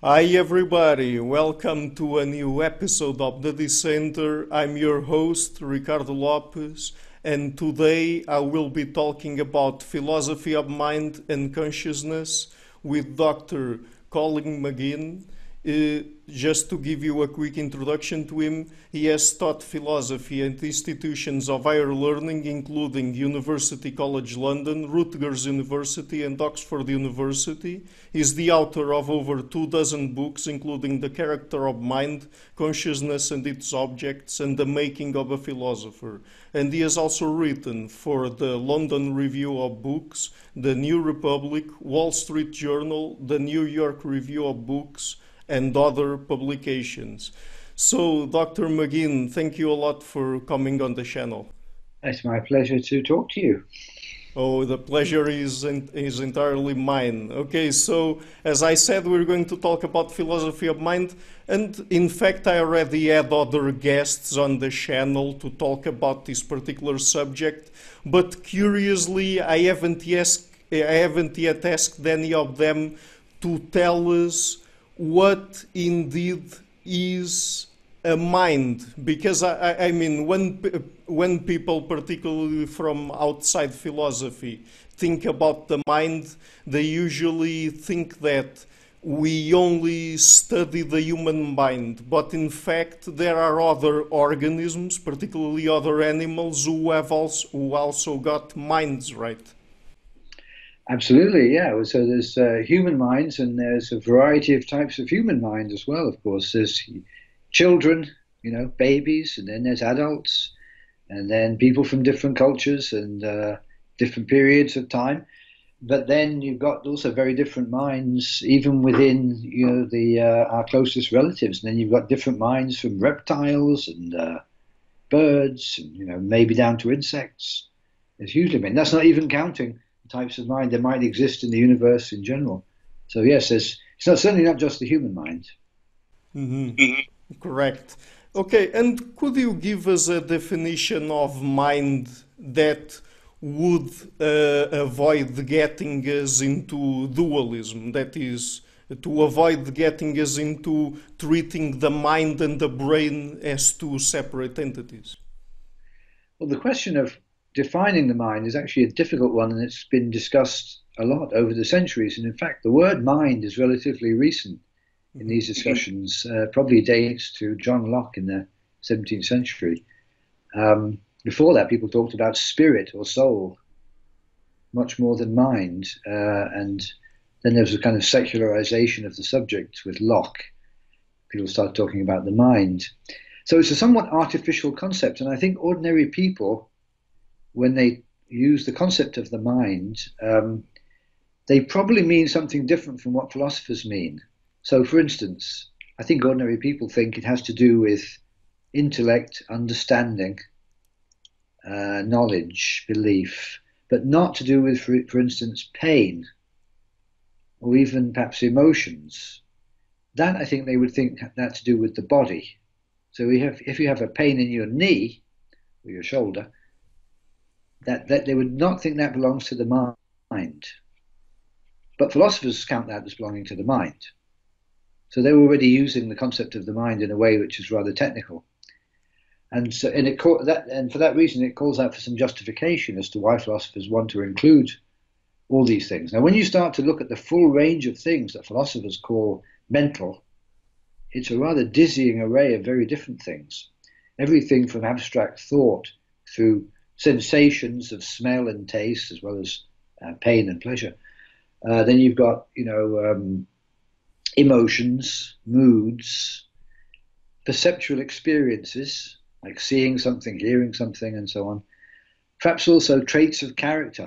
Hi everybody, welcome to a new episode of the Dissenter. I'm your host, Ricardo Lopes, and today I will be talking about philosophy of mind and consciousness with Dr. Colin McGinn. Just to give you a quick introduction to him, he has taught philosophy at institutions of higher learning, including University College London, Rutgers University, and Oxford University. He is the author of over 24 books, including The Character of Mind, Consciousness and Its Objects, and The Making of a Philosopher. And he has also written for the London Review of Books, the New Republic, Wall Street Journal, the New York Review of Books, and other publications. So, Dr. McGinn, thank you a lot for coming on the channel. It's my pleasure to talk to you. Oh, the pleasure is entirely mine. Okay, so as I said, we're going to talk about philosophy of mind, and in fact, I already had other guests on the channel to talk about this particular subject, but curiously, I haven't yet asked any of them to tell us what indeed is a mind, because I mean when people, particularly from outside philosophy, think about the mind, they usually think that we only study the human mind, but in fact there are other organisms, particularly other animals, who also got minds, right? Absolutely, yeah. Well, so there's human minds, and there's a variety of types of human mind as well. Of course, there's children, babies, and then there's adults, and then people from different cultures and different periods of time. But then you've got also very different minds, even within the our closest relatives. And then you've got different minds from reptiles and birds, and maybe down to insects. There's hugely many. That's not even counting types of mind that might exist in the universe in general. So yes, certainly not just the human mind. Correct. Okay, and could you give us a definition of mind that would avoid getting us into dualism? That is, to avoid getting us into treating the mind and the brain as two separate entities. Well, the question of defining the mind is actually a difficult one, and it's been discussed a lot over the centuries. And in fact, the word mind is relatively recent in these discussions, probably dates to John Locke in the 17th century. Before that, people talked about spirit or soul much more than mind. And then there was a kind of secularization of the subject with Locke. People started talking about the mind. So it's a somewhat artificial concept. And I think ordinary people, when they use the concept of the mind, they probably mean something different from what philosophers mean. So, for instance, I think ordinary people think it has to do with intellect, understanding, knowledge, belief, but not to do with, for instance, pain or even perhaps emotions. That, I think, they would think that to do with the body. So if you have a pain in your knee or your shoulder, that they would not think that belongs to the mind. But philosophers count that as belonging to the mind. So they're already using the concept of the mind in a way which is rather technical. And so, and for that reason, it calls out for some justification as to why philosophers want to include all these things. Now, when you start to look at the full range of things that philosophers call mental, it's a rather dizzying array of very different things. Everything from abstract thought through sensations of smell and taste, as well as pain and pleasure. Then you've got, emotions, moods, perceptual experiences, like seeing something, hearing something, and so on. Perhaps also traits of character,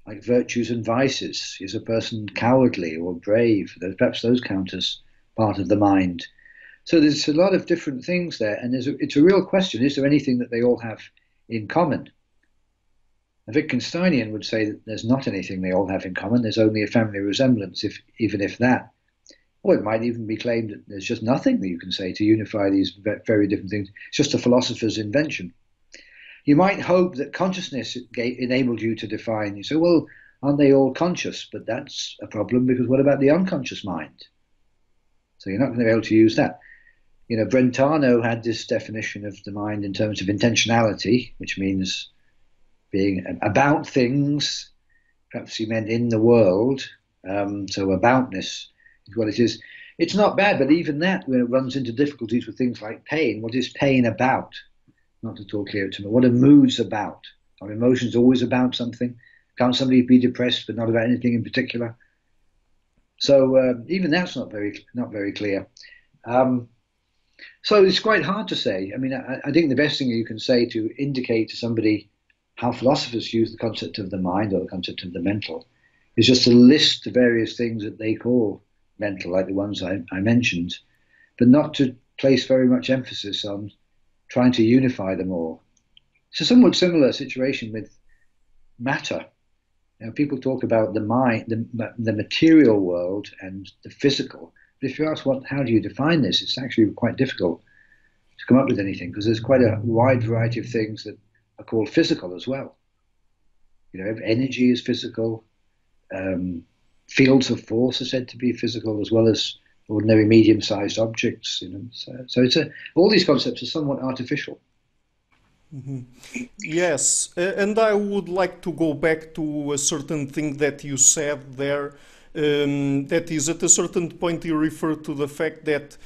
like virtues and vices. Is a person cowardly or brave? Perhaps those count as part of the mind. So there's a lot of different things there, and it's a real question. Is there anything that they all have in common? A Wittgensteinian would say that there's not anything they all have in common. There's only a family resemblance, even if that. Or it might even be claimed that there's just nothing that you can say to unify these very different things. It's just a philosopher's invention. You might hope that consciousness enabled you to define. You say, well, aren't they all conscious? But that's a problem, because what about the unconscious mind? So you're not going to be able to use that. Brentano had this definition of the mind in terms of intentionality, which means being about things. Perhaps he meant in the world. So aboutness is what it is. It's not bad, but even that, when it runs into difficulties with things like pain, what is pain about? Not at all clear to me. What are moods about? Are emotions always about something? Can't somebody be depressed but not about anything in particular? So even that's not very clear. So it's quite hard to say. I mean, I think the best thing you can say to indicate to somebody how philosophers use the concept of the mind or the concept of the mental is just to list the various things that they call mental, like the ones I mentioned, but not to place very much emphasis on trying to unify them all. It's a somewhat similar situation with matter. People talk about the mind, the material world and the physical. But if you ask how do you define this, it's actually quite difficult to come up with anything, because there's quite a wide variety of things that are called physical as well. Energy is physical. Fields of force are said to be physical, as well as ordinary medium-sized objects. So it's all these concepts are somewhat artificial. Mm-hmm. Yes, and I would like to go back to a certain thing that you said there. That is, at a certain point, you referred to the fact that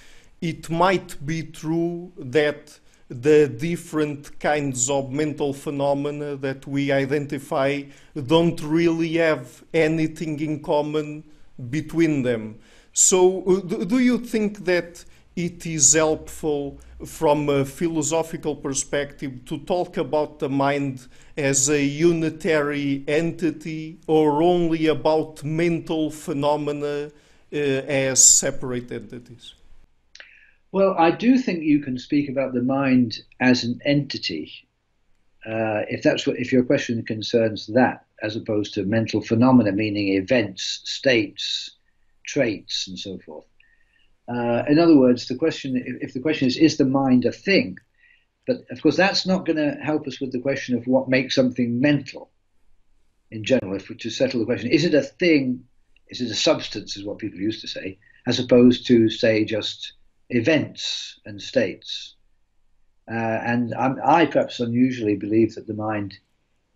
it might be true that the different kinds of mental phenomena that we identify don't really have anything in common between them. So, do you think that it is helpful from a philosophical perspective to talk about the mind as a unitary entity, or only about mental phenomena as separate entities? Well, I do think you can speak about the mind as an entity, if your question concerns that, as opposed to mental phenomena, meaning events, states, traits, and so forth. In other words, if the question is the mind a thing? But of course, that's not going to help us with the question of what makes something mental in general. If we're to settle the question, is it a thing? Is it a substance, is what people used to say, as opposed to, say, just events and states. And I perhaps unusually believe that the mind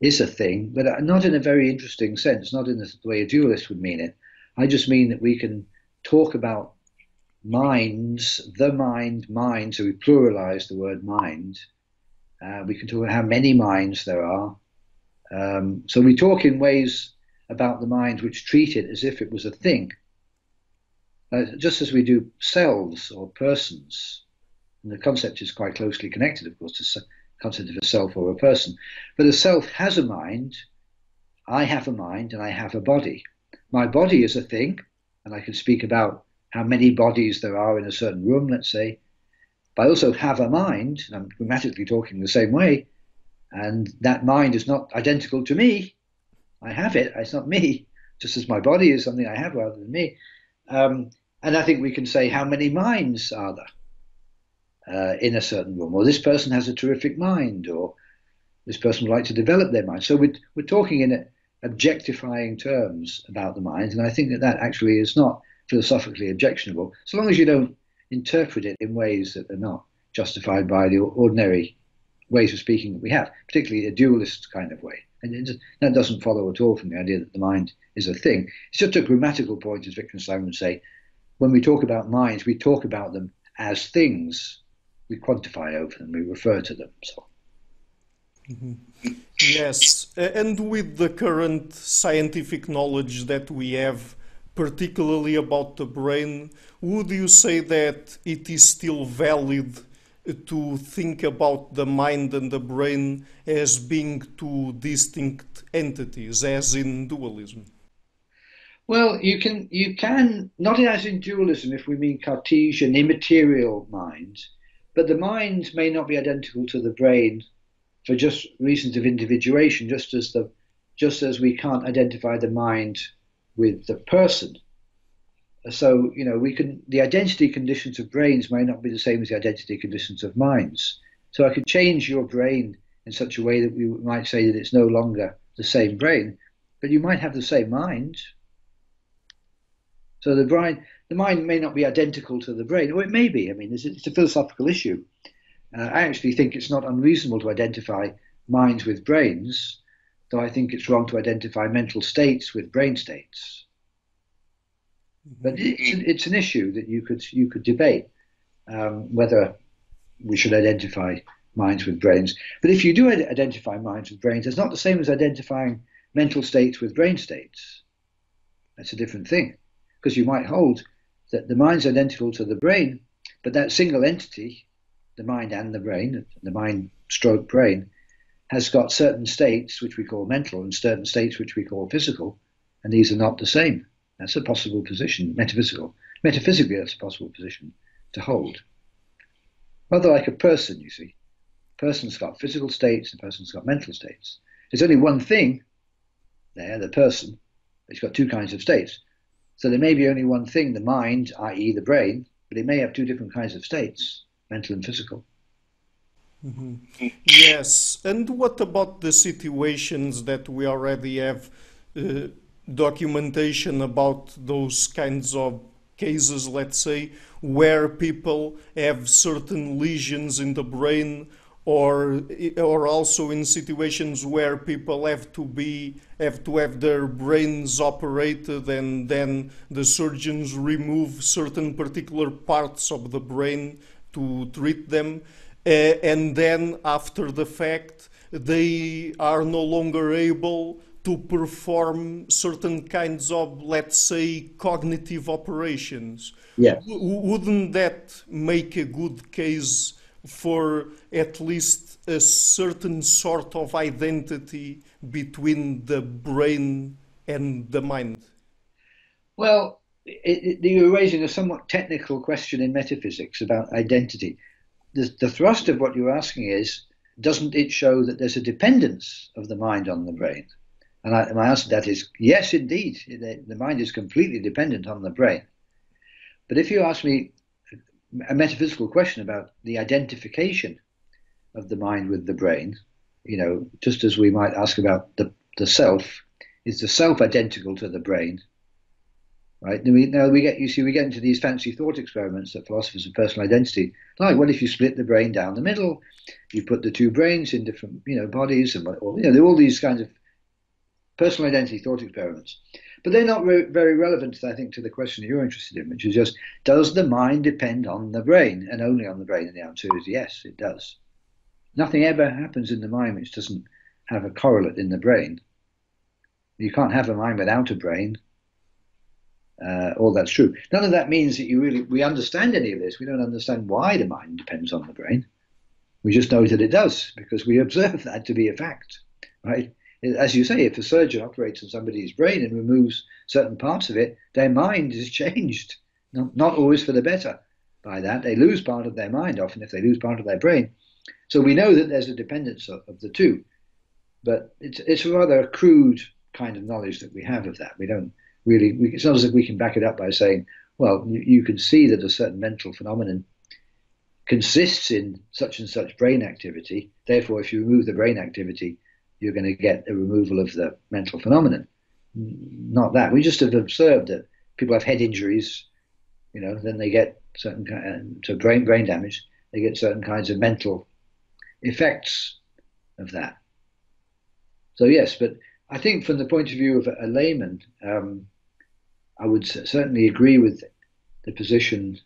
is a thing, but not in a very interesting sense, not in the way a dualist would mean it. I just mean that we can talk about minds, the mind, so we pluralize the word mind. We can talk about how many minds there are. So we talk in ways about the mind which treat it as if it was a thing. Just as we do cells or persons. And the concept is quite closely connected, of course, to the concept of a self or a person. But a self has a mind, I have a mind, and I have a body. My body is a thing, and I can speak about how many bodies there are in a certain room, let's say. But I also have a mind, and I'm grammatically talking the same way, and that mind is not identical to me. I have it, it's not me, just as my body is something I have rather than me. And I think we can say how many minds are there in a certain room, or this person has a terrific mind, or this person would like to develop their mind. So we're talking in objectifying terms about the mind, and I think that actually is not philosophically objectionable, so long as you don't interpret it in ways that are not justified by the ordinary ways of speaking that we have, particularly a dualist kind of way. And that doesn't follow at all from the idea that the mind is a thing. It's just a grammatical point, as Wittgenstein would say. When we talk about minds, we talk about them as things. We quantify over them, we refer to them. So. Mm-hmm. Yes, and with the current scientific knowledge that we have, particularly about the brain, would you say that it is still valid to think about the mind and the brain as being two distinct entities, as in dualism? Well, you can not as in dualism if we mean Cartesian immaterial mind, but the mind may not be identical to the brain for just reasons of individuation, just as we can't identify the mind with the person. So, the identity conditions of brains may not be the same as the identity conditions of minds. So I could change your brain in such a way that we might say that it's no longer the same brain, but you might have the same mind. So the the mind may not be identical to the brain, or it may be. I mean, it's a philosophical issue. I actually think it's not unreasonable to identify minds with brains, though I think it's wrong to identify mental states with brain states. But it's an issue that you could debate whether we should identify minds with brains. But if you do identify minds with brains, it's not the same as identifying mental states with brain states. That's a different thing, because you might hold that the mind's identical to the brain, but that single entity, the mind and the brain, the mind stroke brain, has got certain states which we call mental and certain states which we call physical, and these are not the same. That's a possible position, metaphysical. Metaphysically, that's a possible position to hold. Rather like a person, you see. A person's got physical states, a person's got mental states. There's only one thing there, the person, but it's got two kinds of states. So there may be only one thing, the mind, i.e. the brain, but it may have two different kinds of states, mental and physical. Mm-hmm. Yes, and what about the situations that we already have documentation about those kinds of cases, let's say, where people have certain lesions in the brain, or also in situations where people have to have their brains operated, and then the surgeons remove certain particular parts of the brain to treat them, and then after the fact they are no longer able to perform certain kinds of, let's say, cognitive operations. Yes. Wouldn't that make a good case for at least a certain sort of identity between the brain and the mind? Well, you're raising a somewhat technical question in metaphysics about identity. The thrust of what you're asking is, doesn't it show that there's a dependence of the mind on the brain? And my answer to that is, yes, indeed. The mind is completely dependent on the brain. But if you ask me a metaphysical question about the identification of the mind with the brain, just as we might ask about the self, is the self identical to the brain? Right? We get into these fancy thought experiments that philosophers of personal identity, like, what if you split the brain down the middle, you put the two brains in different, bodies, and there are all these kinds of personal identity thought experiments. But they're not very relevant, I think, to the question you're interested in, which is just, does the mind depend on the brain, and only on the brain? And the answer is yes, it does. Nothing ever happens in the mind which doesn't have a correlate in the brain. You can't have a mind without a brain. All that's true. None of that means that we understand any of this. We don't understand why the mind depends on the brain. We just know that it does, because we observe that to be a fact, right? As you say, if a surgeon operates on somebody's brain and removes certain parts of it, their mind is changed, not always for the better. By that, they lose part of their mind, often if they lose part of their brain. So we know that there's a dependence of the two, but it's a rather crude kind of knowledge that we have of that. We don't really, it's not as if we can back it up by saying, well, you can see that a certain mental phenomenon consists in such and such brain activity. Therefore, if you remove the brain activity, you're going to get a removal of the mental phenomenon. Not that. We just have observed that people have head injuries, then they get certain so brain damage. They get certain kinds of mental effects of that. So yes, but I think from the point of view of a layman, I would certainly agree with the position,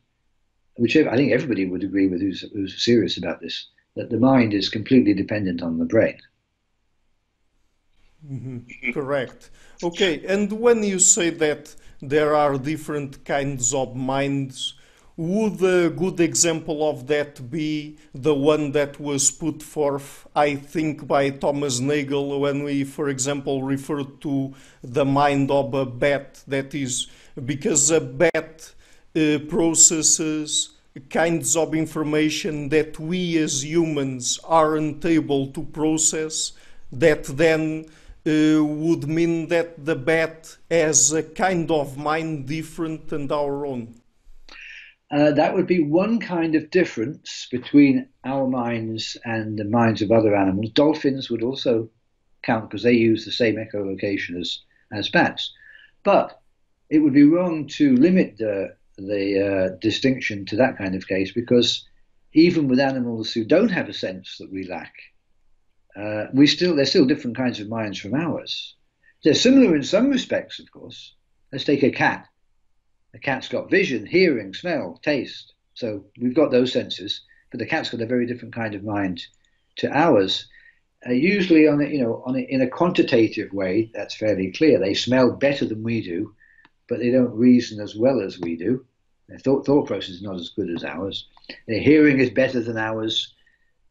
which I think everybody would agree with who's serious about this, that the mind is completely dependent on the brain. Mm-hmm. Correct. Okay, and when you say that there are different kinds of minds, would a good example of that be the one that was put forth, I think, by Thomas Nagel when we, for example, referred to the mind of a bat? That is, because a bat processes kinds of information that we as humans aren't able to process, that then would mean that the bat has a kind of mind different than our own. That would be one kind of difference between our minds and the minds of other animals. Dolphins would also count because they use the same echolocation as bats. But it would be wrong to limit the the distinction to that kind of case, because even with animals who don't have a sense that we lack, they're still different kinds of minds from ours. They're similar in some respects, of course. Let's take a cat. A cat's got vision, hearing, smell, taste. So we've got those senses, but the cat's got a very different kind of mind to ours. Usually, in a quantitative way, that's fairly clear. They smell better than we do, but they don't reason as well as we do. Their thought process is not as good as ours. Their hearing is better than ours.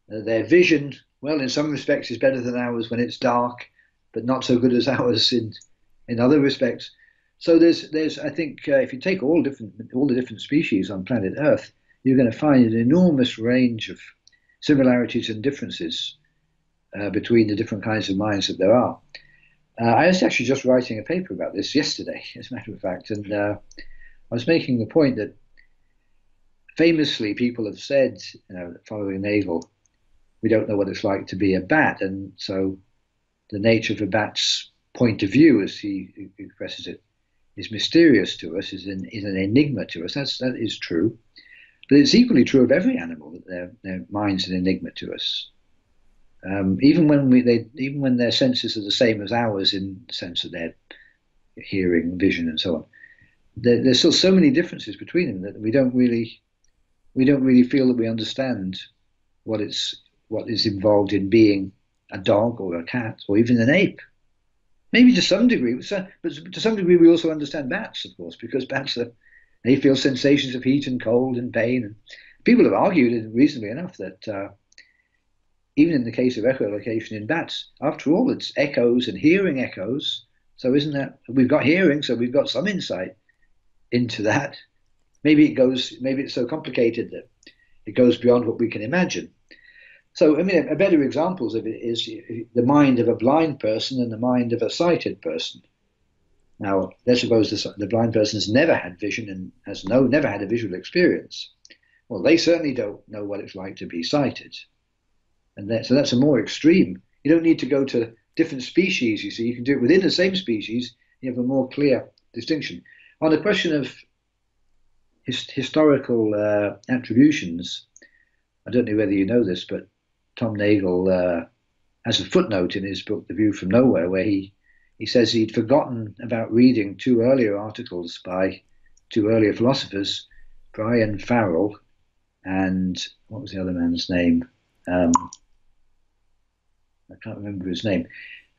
Their vision, well, in some respects, is better than ours when it's dark, but not so good as ours in other respects. So there's I think if you take all the different species on planet Earth, you're going to find an enormous range of similarities and differences between the different kinds of minds that there are. I was actually just writing a paper about this yesterday, as a matter of fact, and I was making the point that famously people have said, following Nagel, we don't know what it's like to be a bat, and so the nature of a bat's point of view, as he expresses it, is mysterious to us, is an enigma to us. That is true, but it's equally true of every animal that their mind's an enigma to us. Even when their senses are the same as ours in the sense of their hearing, vision, and so on, there's still so many differences between them that we don't really feel that we understand what is involved in being a dog or a cat or even an ape. Maybe to some degree, but to some degree we also understand bats, of course, because bats they feel sensations of heat and cold and pain. And people have argued, reasonably enough, that even in the case of echolocation in bats, after all, it's echoes and hearing echoes. So isn't that we've got hearing, so we've got some insight into that. Maybe it's so complicated that it goes beyond what we can imagine. So, I mean, a better example of it is the mind of a blind person and the mind of a sighted person. Now, let's suppose the blind person has never had vision and never had a visual experience. Well, they certainly don't know what it's like to be sighted. And so that's a more extreme. You don't need to go to different species, you see. You can do it within the same species. You have a more clear distinction. On the question of historical attributions, I don't know whether you know this, but Tom Nagel has a footnote in his book, The View from Nowhere, where he says he'd forgotten about reading two earlier articles by two earlier philosophers, Brian Farrell and what was the other man's name? I can't remember his name.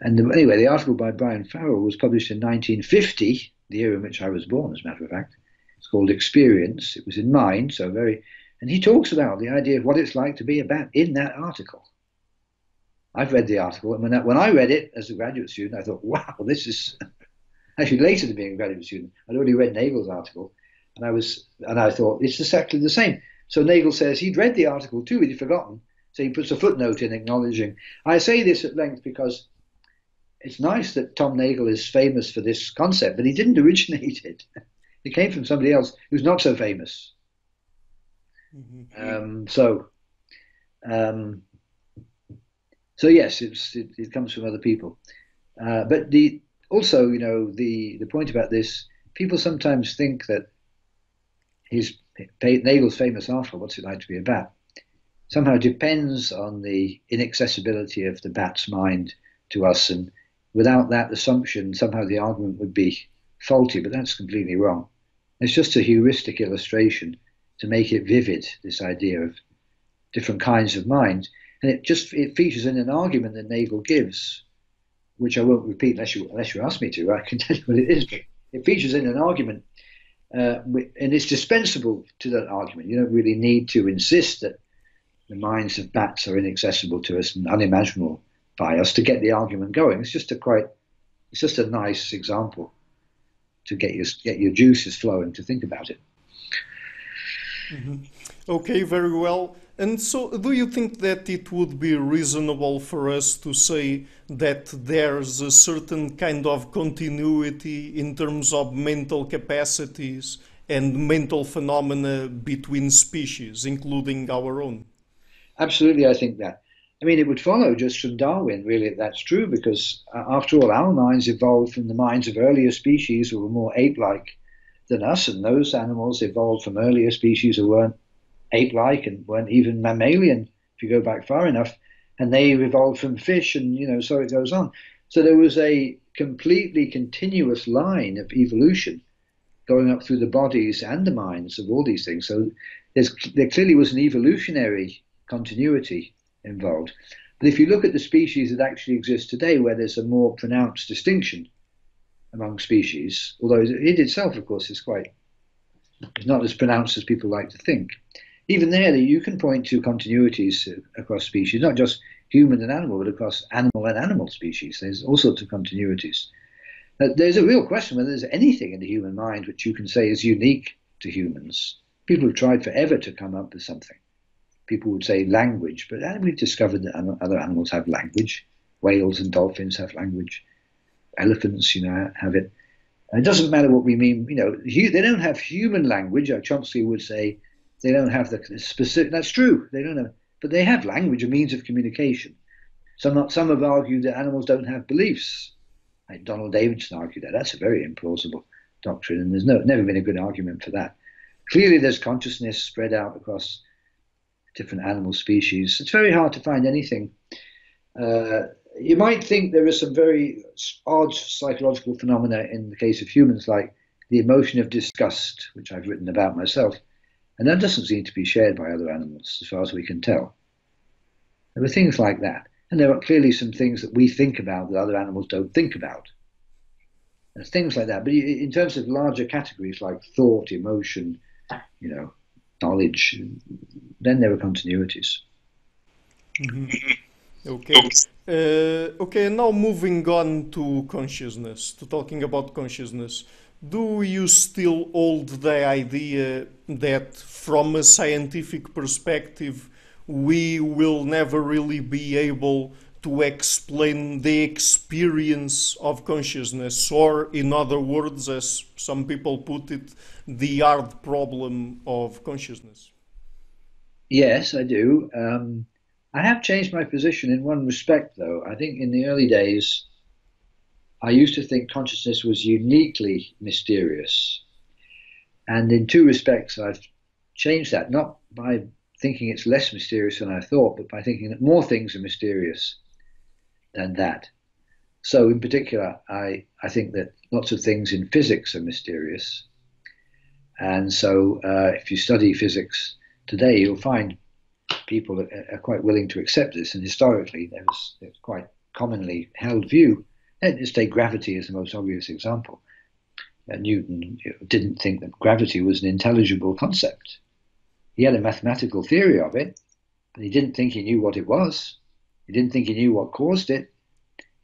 And anyway, the article by Brian Farrell was published in 1950, the year in which I was born, as a matter of fact. It's called Experience. It was in Mind, and he talks about the idea of what it's like to be a bat in that article. I've read the article, and when I read it as a graduate student, I thought, wow, this is actually later than being a graduate student. I'd already read Nagel's article, and I thought it's exactly the same. So Nagel says he'd read the article too, he'd forgotten. So he puts a footnote in acknowledging. I say this at length because it's nice that Tom Nagel is famous for this concept, but he didn't originate it. It came from somebody else who's not so famous. Mm-hmm. So yes, it comes from other people. But the point about this, people sometimes think that Nagel's famous article, What's It Like to Be a Bat, somehow depends on the inaccessibility of the bat's mind to us, and without that assumption, somehow the argument would be faulty, but that's completely wrong. It's just a heuristic illustration to make it vivid, this idea of different kinds of mind. And it features in an argument that Nagel gives, which I won't repeat unless you ask me to. I can tell you what it is, but it features in an argument, and it's dispensable to that argument. You don't really need to insist that the minds of bats are inaccessible to us and unimaginable by us to get the argument going. It's just a nice example to get your juices flowing to think about it. Mm-hmm. Okay, very well. And so, do you think that it would be reasonable for us to say that there's a certain kind of continuity in terms of mental capacities and mental phenomena between species, including our own? Absolutely, I think that. I mean, it would follow just from Darwin, really, that that's true, because after all, our minds evolved from the minds of earlier species who were more ape-like, than us, and those animals evolved from earlier species who weren't ape-like and weren't even mammalian, if you go back far enough, and they evolved from fish, and so it goes on. So there was a completely continuous line of evolution going up through the bodies and the minds of all these things. So there clearly was an evolutionary continuity involved. But if you look at the species that actually exist today, where there's a more pronounced distinction among species, although it itself, of course, is not as pronounced as people like to think. Even there, you can point to continuities across species, not just human and animal, but across animal and animal species. There's all sorts of continuities. There's a real question whether there's anything in the human mind which you can say is unique to humans. People have tried forever to come up with something. People would say language, but we've discovered that other animals have language. Whales and dolphins have language. Elephants, have it. And it doesn't matter what we mean. They don't have human language. Chomsky would say they don't have the specific. That's true. They don't have, but they have language, a means of communication. Some have argued that animals don't have beliefs. Like Donald Davidson argued that. That's a very implausible doctrine, and there's never been a good argument for that. Clearly, there's consciousness spread out across different animal species. It's very hard to find anything. You might think there are some very odd psychological phenomena in the case of humans, like the emotion of disgust, which I've written about myself, and that doesn't seem to be shared by other animals, as far as we can tell. There are things like that. And there are clearly some things that we think about that other animals don't think about. There's things like that. But in terms of larger categories like thought, emotion, knowledge, then there are continuities. Mm-hmm. Okay, now moving on to consciousness, to talking about consciousness. Do you still hold the idea that from a scientific perspective we will never really be able to explain the experience of consciousness, or in other words, as some people put it, the hard problem of consciousness? Yes, I do. I have changed my position in one respect, though. I think in the early days, I used to think consciousness was uniquely mysterious. And in two respects, I've changed that, not by thinking it's less mysterious than I thought, but by thinking that more things are mysterious than that. So in particular, I think that lots of things in physics are mysterious. And so if you study physics today, you'll find people are quite willing to accept this. And historically, there's quite commonly held view. Let's take gravity as the most obvious example. Newton didn't think that gravity was an intelligible concept. He had a mathematical theory of it, but he didn't think he knew what it was. He didn't think he knew what caused it.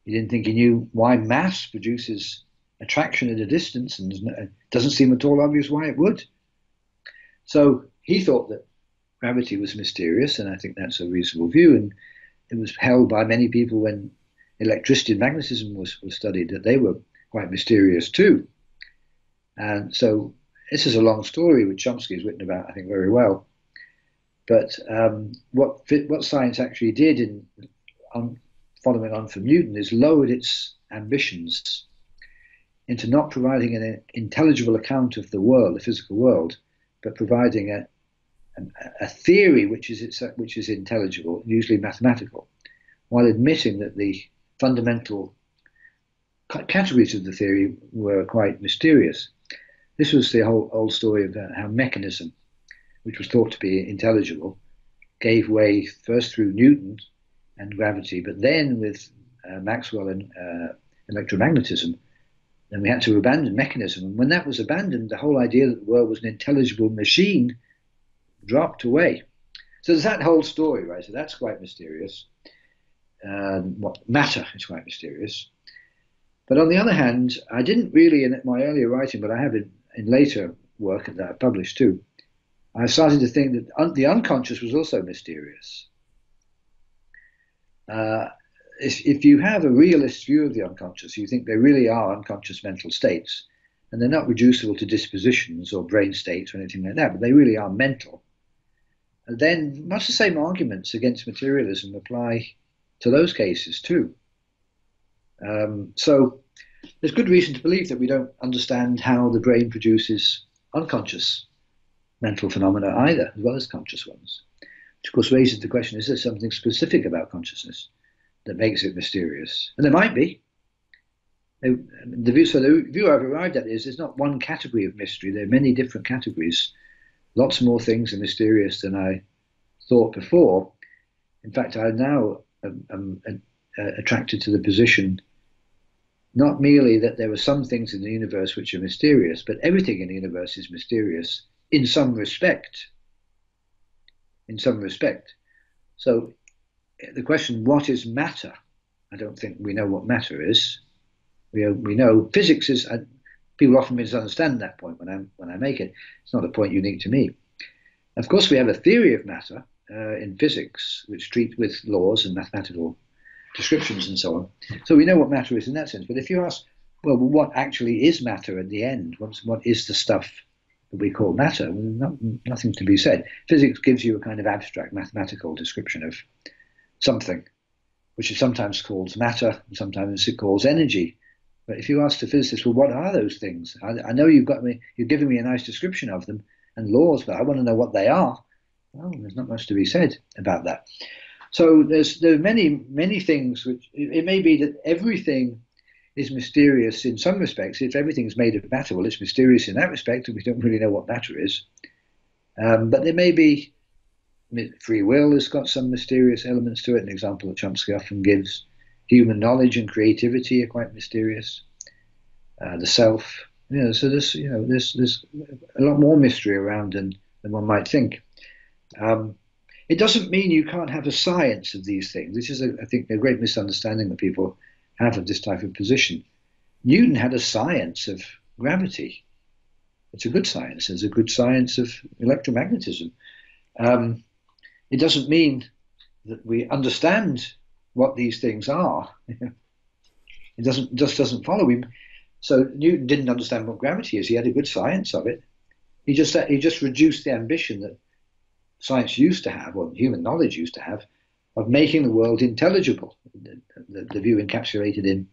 He didn't think he knew why mass produces attraction at a distance, and it doesn't seem at all obvious why it would. So he thought that gravity was mysterious, and I think that's a reasonable view. And it was held by many people when electricity and magnetism was studied that they were quite mysterious too. And so this is a long story which Chomsky has written about, I think, very well. But what science actually did following on from Newton is lowered its ambitions into not providing an intelligible account of the world, the physical world, but providing a theory which is intelligible, usually mathematical, while admitting that the fundamental categories of the theory were quite mysterious. This was the whole old story of how mechanism, which was thought to be intelligible, gave way first through Newton and gravity, but then with Maxwell and electromagnetism, then we had to abandon mechanism. And when that was abandoned, the whole idea that the world was an intelligible machine dropped away. So there's that whole story, right? So that's quite mysterious. Matter is quite mysterious. But on the other hand, I didn't really, in my earlier writing, but I have in later work that I published too, I started to think that the unconscious was also mysterious. If you have a realist view of the unconscious, you think they really are unconscious mental states, and they're not reducible to dispositions or brain states or anything like that, but they really are mental. And then much the same arguments against materialism apply to those cases too. So there's good reason to believe that we don't understand how the brain produces unconscious mental phenomena either, as well as conscious ones. Which of course raises the question, is there something specific about consciousness that makes it mysterious? And there might be. The view I've arrived at is there's not one category of mystery, there are many different categories. Lots more things are mysterious than I thought before. In fact, I now am attracted to the position not merely that there are some things in the universe which are mysterious, but everything in the universe is mysterious in some respect. In some respect. So the question, what is matter? I don't think we know what matter is. We know physics is. People often misunderstand that point when I make it. It's not a point unique to me. Of course, we have a theory of matter in physics, which treats with laws and mathematical descriptions and so on. So we know what matter is in that sense. But if you ask, well, what actually is matter at the end? What is the stuff that we call matter? Well, nothing to be said. Physics gives you a kind of abstract mathematical description of something, which is sometimes called matter, and sometimes it calls energy. But if you ask the physicist, well, what are those things? I know you've given me a nice description of them and laws, but I want to know what they are. Well, there's not much to be said about that. So there are many things which it may be that everything is mysterious in some respects. If everything is made of matter, well, it's mysterious in that respect, and we don't really know what matter is. But there may be free will has got some mysterious elements to it. An example that Chomsky often gives. Human knowledge and creativity are quite mysterious. The self, so there's a lot more mystery around than one might think. It doesn't mean you can't have a science of these things. This is, I think, a great misunderstanding that people have of this type of position. Newton had a science of gravity. It's a good science. There's a good science of electromagnetism. It doesn't mean that we understand what these things are. It just doesn't follow him. So Newton didn't understand what gravity is. He had a good science of it. He just reduced the ambition that science used to have, or human knowledge used to have, of making the world intelligible, the view encapsulated in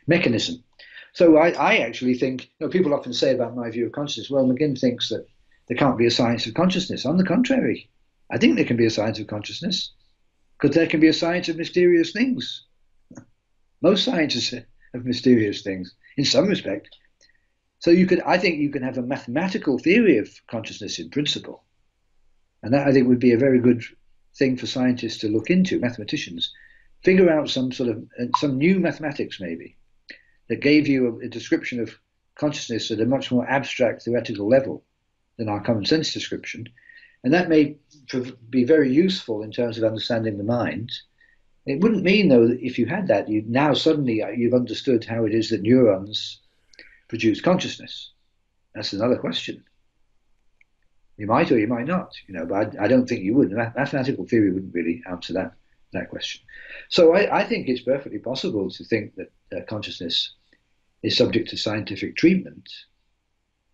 mechanism. So I actually think, people often say about my view of consciousness, well, McGinn thinks that there can't be a science of consciousness. On the contrary, I think there can be a science of consciousness, because there can be a science of mysterious things. Most sciences have mysterious things, in some respect. So I think you can have a mathematical theory of consciousness in principle. And that, I think, would be a very good thing for scientists to look into, mathematicians. Figure out some new mathematics, maybe, that gave you a description of consciousness at a much more abstract theoretical level than our common sense description. And that may be very useful in terms of understanding the mind. It wouldn't mean, though, that if you had that, now suddenly you've understood how it is that neurons produce consciousness. That's another question. You might or you might not, but I don't think you would. Mathematical theory wouldn't really answer that question. So I think it's perfectly possible to think that consciousness is subject to scientific treatment,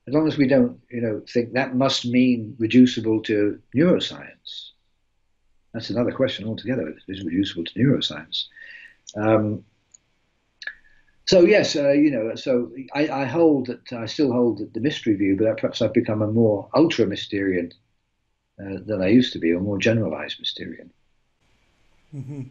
as long as we don't, think that must mean reducible to neuroscience. That's another question altogether. Is it reducible to neuroscience? So yes, so I still hold the mystery view, but perhaps I've become a more ultra Mysterian than I used to be, or more generalized Mysterian. Mm-hmm.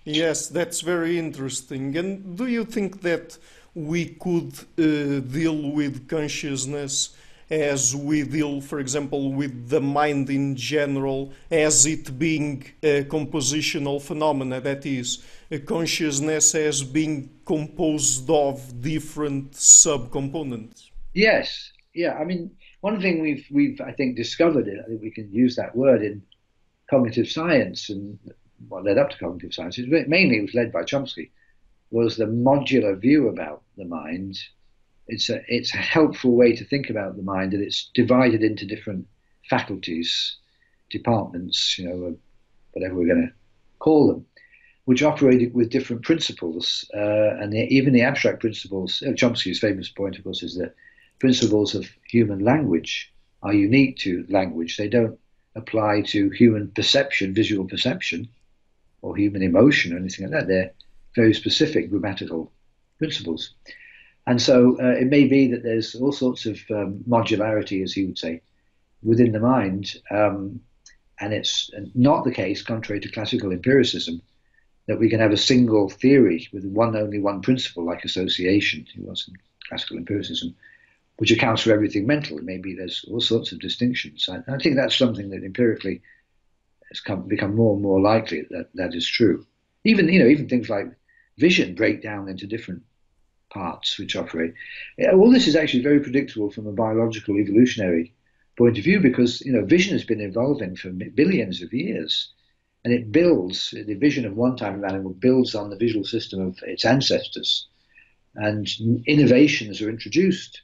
Yes, that's very interesting. And do you think that we could deal with consciousness as we deal, for example, with the mind in general, as it being a compositional phenomena, that is, a consciousness as being composed of different subcomponents? Yes, yeah. I mean, one thing we've I think discovered, I think we can use that word in cognitive science, and what led up to cognitive science, mainly it was led by Chomsky, was the modular view about the mind. It's a helpful way to think about the mind, that it's divided into different faculties, departments, whatever we're going to call them, which operated with different principles, and even the abstract principles. Chomsky's famous point, of course, is that principles of human language are unique to language. They don't apply to human perception, visual perception, or human emotion or anything like that. They're very specific grammatical principles. And so it may be that there's all sorts of modularity, as he would say, within the mind. And it's not the case, contrary to classical empiricism, that we can have a single theory with only one principle, like association, it was in classical empiricism, which accounts for everything mental. Maybe there's all sorts of distinctions. I think that's something that empirically has become more and more likely that is true. Even things like vision break down into different parts which operate. All this is actually very predictable from a biological evolutionary point of view, because vision has been evolving for billions of years, and it builds. The vision of one type of animal builds on the visual system of its ancestors, and innovations are introduced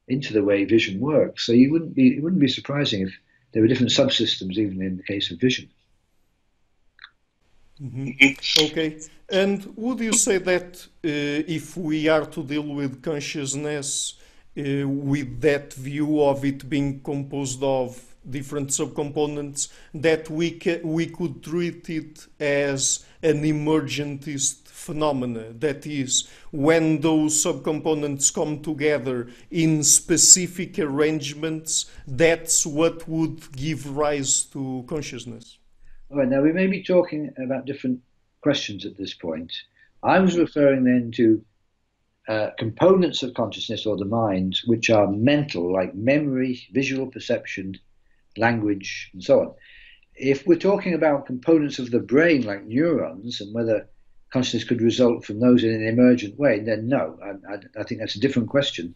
into the way vision works. So it wouldn't be surprising if there were different subsystems even in the case of vision. Okay. And would you say that if we are to deal with consciousness with that view of it being composed of different subcomponents, that we could treat it as an emergentist phenomena? That is, when those subcomponents come together in specific arrangements, that's what would give rise to consciousness. All right, now we may be talking about different questions at this point. I was referring then to components of consciousness or the mind which are mental, like memory, visual perception, language, and so on. If we're talking about components of the brain, like neurons, and whether consciousness could result from those in an emergent way, then no. I think that's a different question.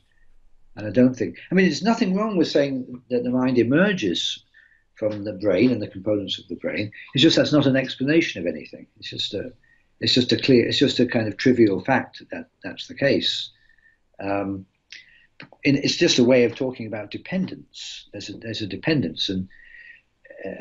And I don't think, there's nothing wrong with saying that the mind emerges from the brain and the components of the brain. It's just that's not an explanation of anything. It's just a kind of trivial fact that that's the case. It's just a way of talking about dependence. There's a dependence, and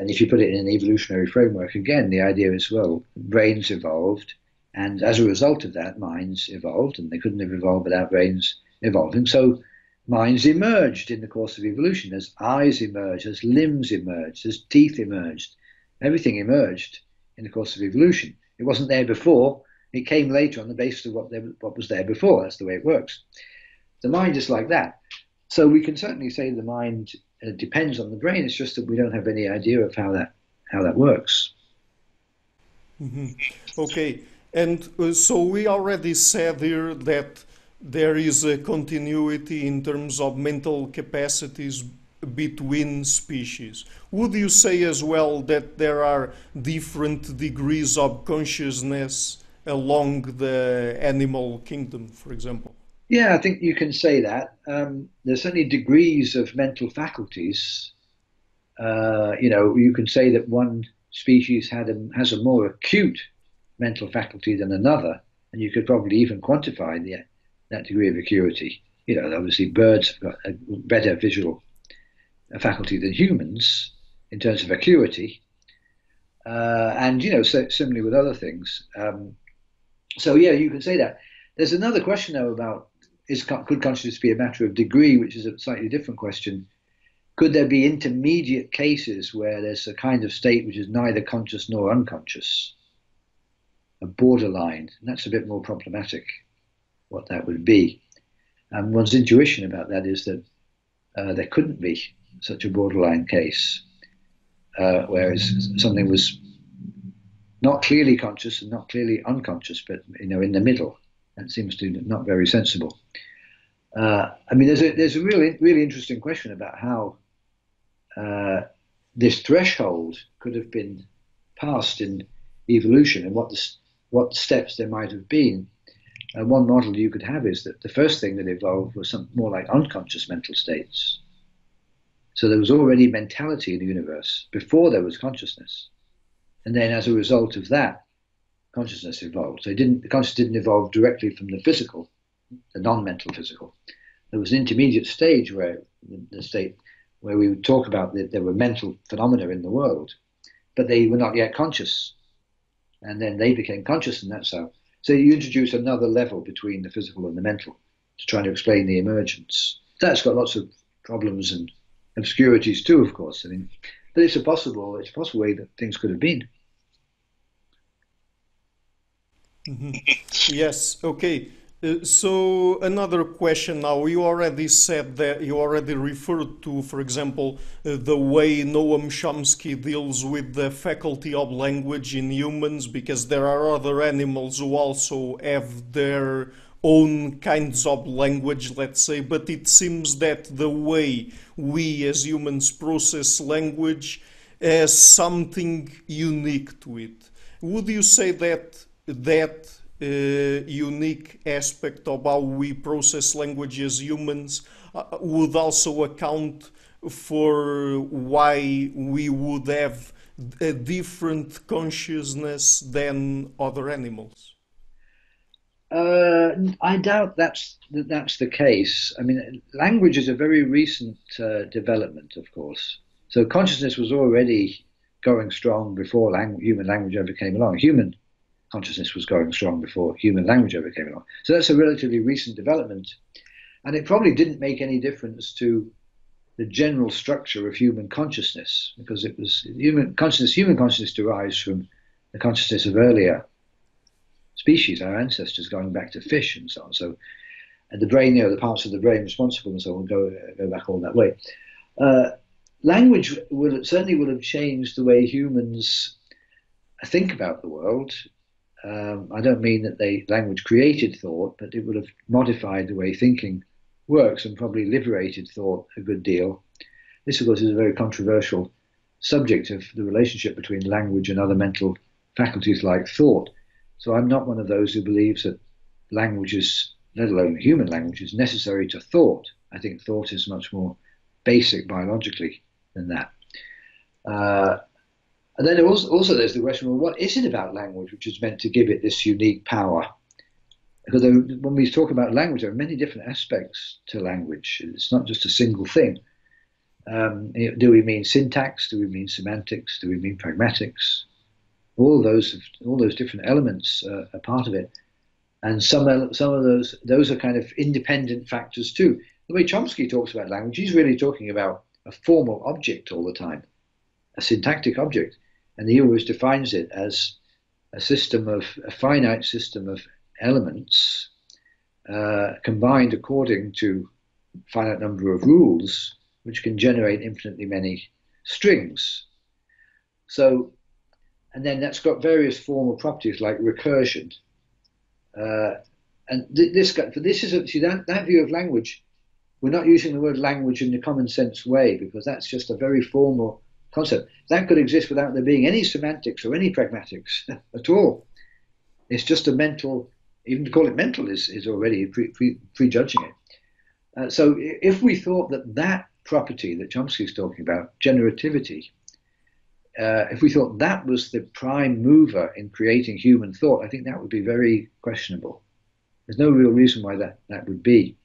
if you put it in an evolutionary framework, again, the idea is, well, brains evolved, and as a result of that, minds evolved, and they couldn't have evolved without brains evolving. So minds emerged in the course of evolution. As eyes emerged, as limbs emerged, as teeth emerged, everything emerged in the course of evolution. It wasn't there before. It came later on the basis of what was there before. That's the way it works. The mind is like that. So we can certainly say the mind depends on the brain. It's just that we don't have any idea of how that works. Okay. And so we already said here that there is a continuity in terms of mental capacities between species. Would you say as well that there are different degrees of consciousness along the animal kingdom, for example? Yeah, I think you can say that. There's certainly degrees of mental faculties. You can say that one species has a more acute mental faculty than another, and you could probably even quantify that degree of acuity. Obviously birds have got a better visual faculty than humans in terms of acuity, and similarly with other things. So yeah, you can say that. There's another question though about could consciousness be a matter of degree, which is a slightly different question. Could there be intermediate cases where there's a kind of state which is neither conscious nor unconscious, a borderline? And that's a bit more problematic, what that would be. And one's intuition about that is that there couldn't be such a borderline case, whereas something was not clearly conscious and not clearly unconscious, but in the middle. That seems to be not very sensible. There's a really interesting question about how this threshold could have been passed in evolution and what steps there might have been. One model you could have is that the first thing that evolved was something more like unconscious mental states. So there was already mentality in the universe before there was consciousness. And then as a result of that, consciousness evolved. So the consciousness didn't evolve directly from the physical, the non-mental physical. There was an intermediate stage where the state where we would talk about that there were mental phenomena in the world, but they were not yet conscious. And then they became conscious, and that's how. So you introduce another level between the physical and the mental to try to explain the emergence. That's got lots of problems and obscurities too, of course. But it's a possible way that things could have been. Yes, okay. So another question now. You already said that you already referred to, for example, the way Noam Chomsky deals with the faculty of language in humans, because there are other animals who also have their own kinds of language, let's say, but it seems that the way we as humans process language has something unique to it. Would you say that unique aspect of how we process language as humans would also account for why we would have a different consciousness than other animals? I doubt that's the case. I mean, language is a very recent development, of course. So consciousness was already going strong before human language ever came along. Human consciousness was going strong before human language ever came along. So that's a relatively recent development. And it probably didn't make any difference to the general structure of human consciousness, because it was human consciousness derives from the consciousness of earlier species, our ancestors, going back to fish and so on. So, and the brain, the parts of the brain responsible and so on, go back all that way. Language certainly will have changed the way humans think about the world. I don't mean that language created thought, but it would have modified the way thinking works and probably liberated thought a good deal. This, of course, is a very controversial subject of the relationship between language and other mental faculties like thought. So I'm not one of those who believes that language is, let alone human language, is necessary to thought. I think thought is much more basic biologically than that. And then also there's the question, well, what is it about language which is meant to give it this unique power? Because when we talk about language, there are many different aspects to language. It's not just a single thing. Do we mean syntax? Do we mean semantics? Do we mean pragmatics? All those different elements are part of it. And some of those are kind of independent factors too. The way Chomsky talks about language, he's really talking about a formal object all the time, a syntactic object. And he always defines it as a finite system of elements combined according to a finite number of rules, which can generate infinitely many strings. So, and then that's got various formal properties like recursion. And that view of language, we're not using the word language in the common sense way, because that's just a very formal concept. That could exist without there being any semantics or any pragmatics at all. It's just a mental, even to call it mental is already prejudging it. So if we thought that property that Chomsky is talking about, generativity, if we thought that was the prime mover in creating human thought, I think that would be very questionable. There's no real reason why that would be.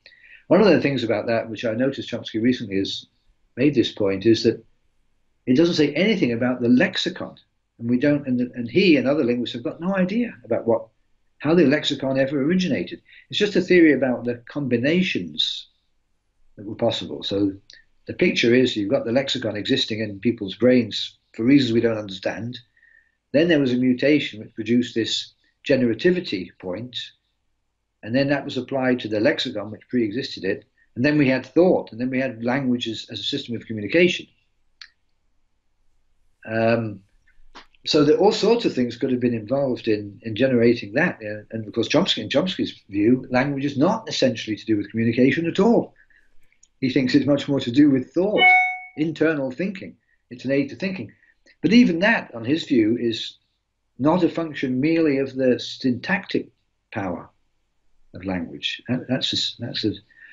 One of the things about that, which I noticed Chomsky recently has made this point, is that it doesn't say anything about the lexicon, and we don't. And he and other linguists have got no idea about how the lexicon ever originated. It's just a theory about the combinations that were possible. So the picture is you've got the lexicon existing in people's brains for reasons we don't understand. Then there was a mutation which produced this generativity point, and then that was applied to the lexicon which pre-existed it, and then we had thought, and then we had language as a system of communication. So all sorts of things could have been involved in generating that. And of course, in Chomsky's view, language is not essentially to do with communication at all. He thinks it's much more to do with thought, internal thinking. It's an aid to thinking. But even that, on his view, is not a function merely of the syntactic power of language.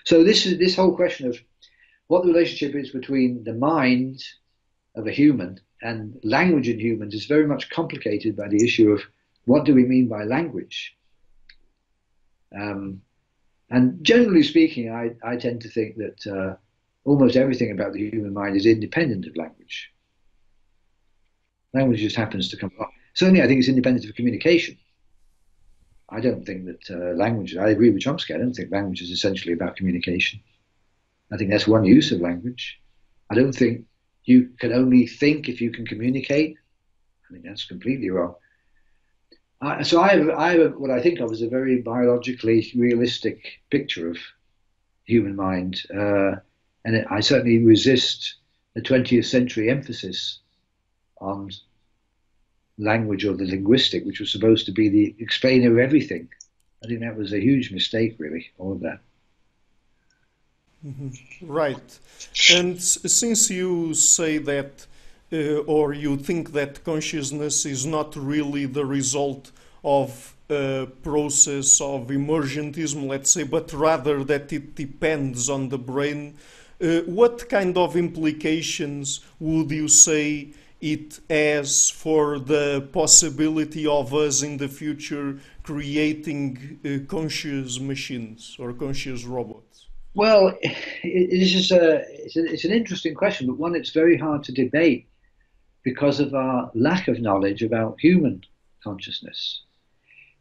So this whole question of what the relationship is between the mind of a human and language in humans is very much complicated by the issue of what do we mean by language. And generally speaking, I tend to think that almost everything about the human mind is independent of language. Language just happens to come along. Certainly, I think it's independent of communication. I don't think that language, I agree with Chomsky, I don't think language is essentially about communication. I think that's one use of language. I don't think you can only think if you can communicate. I think that's completely wrong. I have what I think of as a very biologically realistic picture of human mind, I certainly resist the 20th century emphasis on language or the linguistic, which was supposed to be the explainer of everything. I think that was a huge mistake, really, all of that. Right. And since you say that, or you think that consciousness is not really the result of a process of emergentism, let's say, but rather that it depends on the brain, what kind of implications would you say it has for the possibility of us in the future creating conscious machines or conscious robots? Well, it's an interesting question, but one that's very hard to debate because of our lack of knowledge about human consciousness.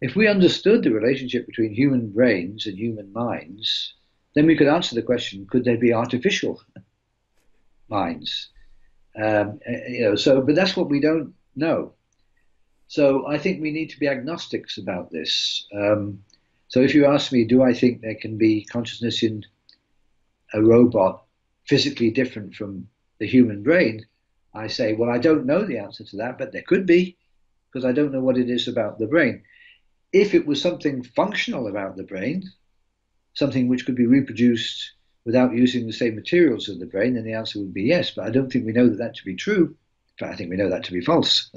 If we understood the relationship between human brains and human minds, then we could answer the question: could there be artificial minds? But that's what we don't know. So I think we need to be agnostics about this. So if you ask me, do I think there can be consciousness in a robot physically different from the human brain? I say, well, I don't know the answer to that, but there could be, because I don't know what it is about the brain. If it was something functional about the brain, something which could be reproduced without using the same materials as the brain, then the answer would be yes. But I don't think we know that to be true. In fact, I think we know that to be false.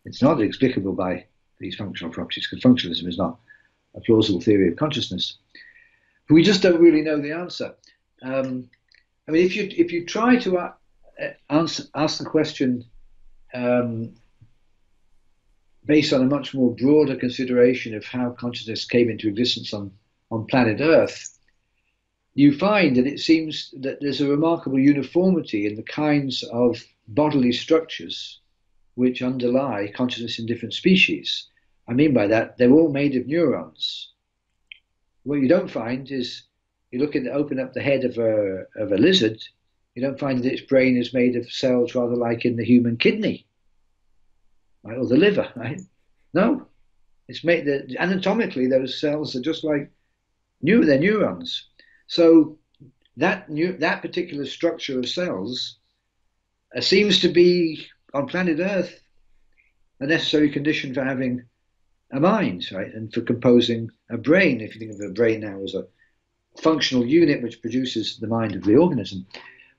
It's not explicable by these functional properties, because functionalism is not a plausible theory of consciousness. But we just don't really know the answer. I mean, if you try to ask the question based on a much more broader consideration of how consciousness came into existence on planet Earth, you find that it seems that there's a remarkable uniformity in the kinds of bodily structures which underlie consciousness in different species. I mean by that, they're all made of neurons. What you don't find is, you open up the head of a lizard, you don't find that its brain is made of cells rather like in the human kidney, right, or the liver, right? No, it's made anatomically those cells are just like they're neurons. So that particular structure of cells seems to be on planet Earth a necessary condition for having a mind, right, and for composing a brain. If you think of a brain now as a functional unit which produces the mind of the organism,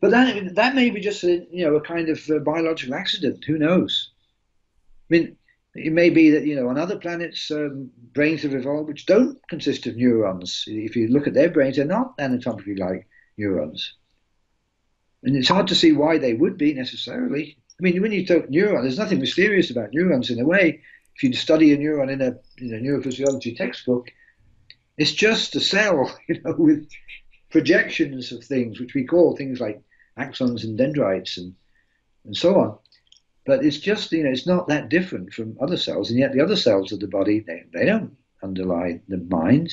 but that may be just a kind of biological accident. Who knows? I mean, it may be that on other planets brains have evolved which don't consist of neurons. If you look at their brains, they're not anatomically like neurons, and it's hard to see why they would be necessarily. I mean, when you talk neuron, there's nothing mysterious about neurons in a way. If you study a neuron in a neurophysiology textbook, it's just a cell, with projections of things, which we call things like axons and dendrites and so on. But it's just, it's not that different from other cells, and yet the other cells of the body, they don't underlie the mind.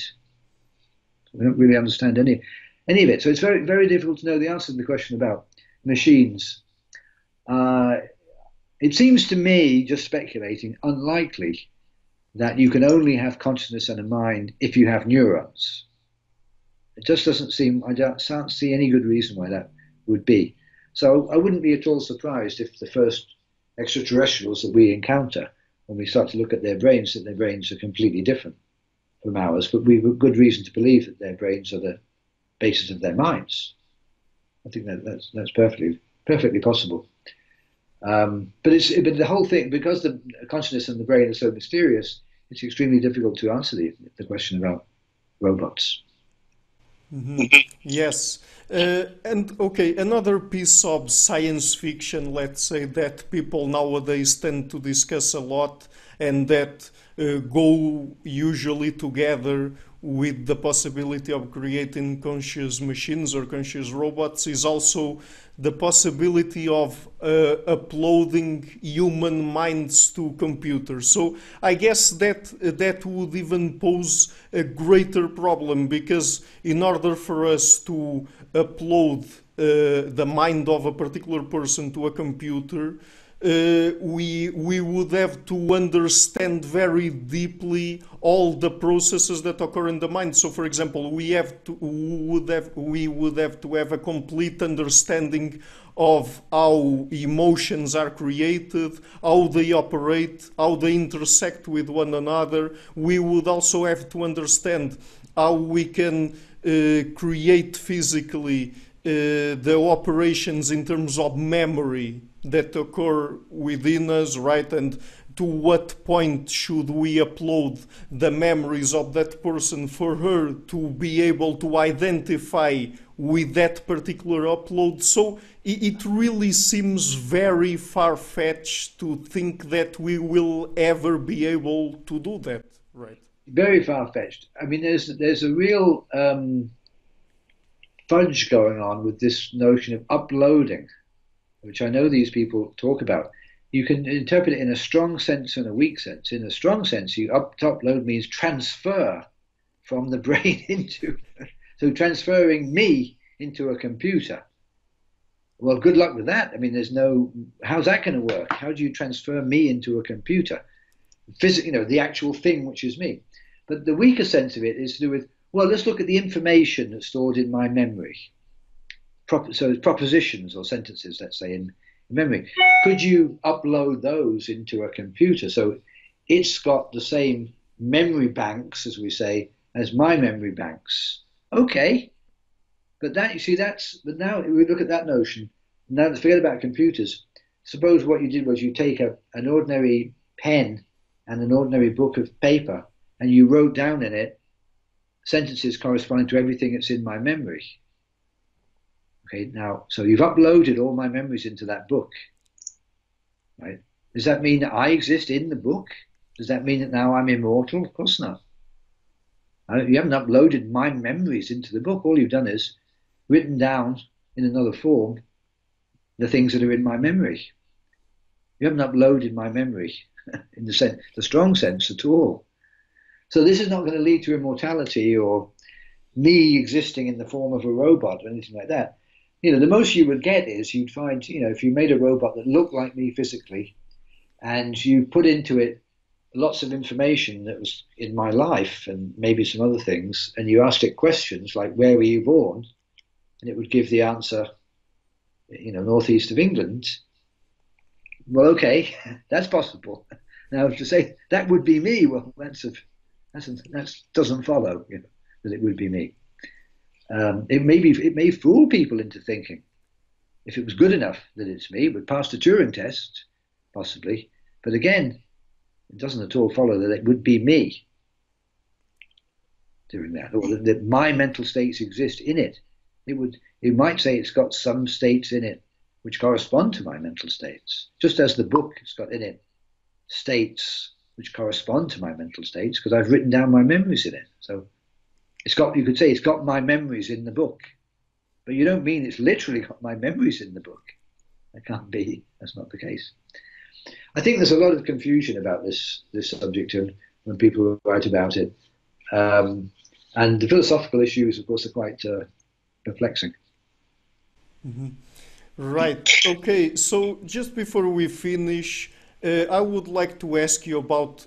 We don't really understand any of it. So it's very, very difficult to know the answer to the question about machines. It seems to me, just speculating, unlikely that you can only have consciousness and a mind if you have neurons. It just doesn't seem, I can't see any good reason why that would be. So I wouldn't be at all surprised if the first extraterrestrials that we encounter, when we start to look at their brains, that their brains are completely different from ours, but we've good reason to believe that their brains are the basis of their minds. I think that's perfectly possible. But the whole thing, because the consciousness and the brain are so mysterious, it's extremely difficult to answer the question about robots. Mm-hmm. Yes. And okay, another piece of science fiction, let's say, that people nowadays tend to discuss a lot and that go usually together with the possibility of creating conscious machines or conscious robots is also the possibility of uploading human minds to computers. So I guess that would even pose a greater problem, because in order for us to upload the mind of a particular person to a computer, we would have to understand very deeply all the processes that occur in the mind. So, for example, we would have to have a complete understanding of how emotions are created, how they operate, how they intersect with one another. We would also have to understand how we can create physically the operations in terms of memory that occur within us, right? And to what point should we upload the memories of that person for her to be able to identify with that particular upload? So it really seems very far-fetched to think that we will ever be able to do that, right? Very far-fetched. I mean, there's a real fudge going on with this notion of uploading, which I know these people talk about. You can interpret it in a strong sense and a weak sense. In a strong sense, upload means transfer from the brain into, so transferring me into a computer. Well, good luck with that. I mean, how's that going to work? How do you transfer me into a computer? The actual thing which is me. But the weaker sense of it is to do with, well, let's look at the information that's stored in my memory. So propositions or sentences, let's say, in memory. Could you upload those into a computer? So it's got the same memory banks, as we say, as my memory banks. Okay. But that, you see, but now we look at that notion. Now forget about computers. Suppose what you did was you take an ordinary pen and an ordinary book of paper, and you wrote down in it sentences corresponding to everything that's in my memory. Okay, now, so you've uploaded all my memories into that book, right? Does that mean that I exist in the book? Does that mean that now I'm immortal? Of course not. You haven't uploaded my memories into the book. All you've done is written down in another form the things that are in my memory. You haven't uploaded my memory in the strong sense at all. So this is not going to lead to immortality or me existing in the form of a robot or anything like that. The most you would get is you'd find, if you made a robot that looked like me physically and you put into it lots of information that was in my life and maybe some other things, and you asked it questions like, where were you born? And it would give the answer, northeast of England. Well, okay, that's possible. Now, to say that would be me, well, that doesn't follow, that it would be me. It may fool people into thinking, if it was good enough that it's me, it would pass the Turing test, possibly. But again, it doesn't at all follow that it would be me doing that, or that my mental states exist in it. It might say it's got some states in it which correspond to my mental states, just as the book has got in it states which correspond to my mental states, because I've written down my memories in it. So you could say it's got my memories in the book, but you don't mean it's literally got my memories in the book. That can't be. That's not the case. I think there's a lot of confusion about this subject when people write about it. And the philosophical issues, of course, are quite perplexing. Mm-hmm. Right. Okay. So just before we finish, I would like to ask you about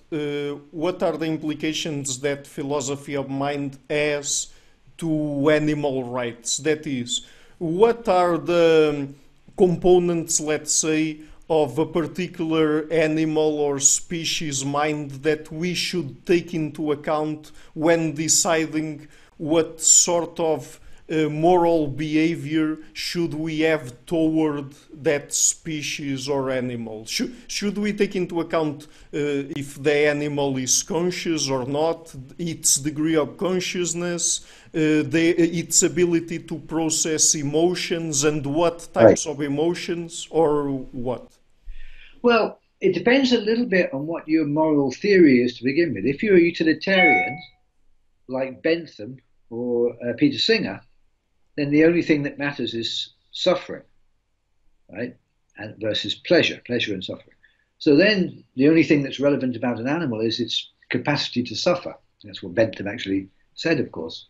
what are the implications that philosophy of mind has to animal rights? That is, what are the components, let's say, of a particular animal or species mind that we should take into account when deciding what sort of moral behavior should we have toward that species or animal? Should we take into account if the animal is conscious or not, its degree of consciousness, its ability to process emotions, and what types of emotions, or what? Well, it depends a little bit on what your moral theory is to begin with. If you're a utilitarian, like Bentham or Peter Singer, then the only thing that matters is suffering, right? And versus pleasure and suffering. So then the only thing that's relevant about an animal is its capacity to suffer. That's what Bentham actually said, of course.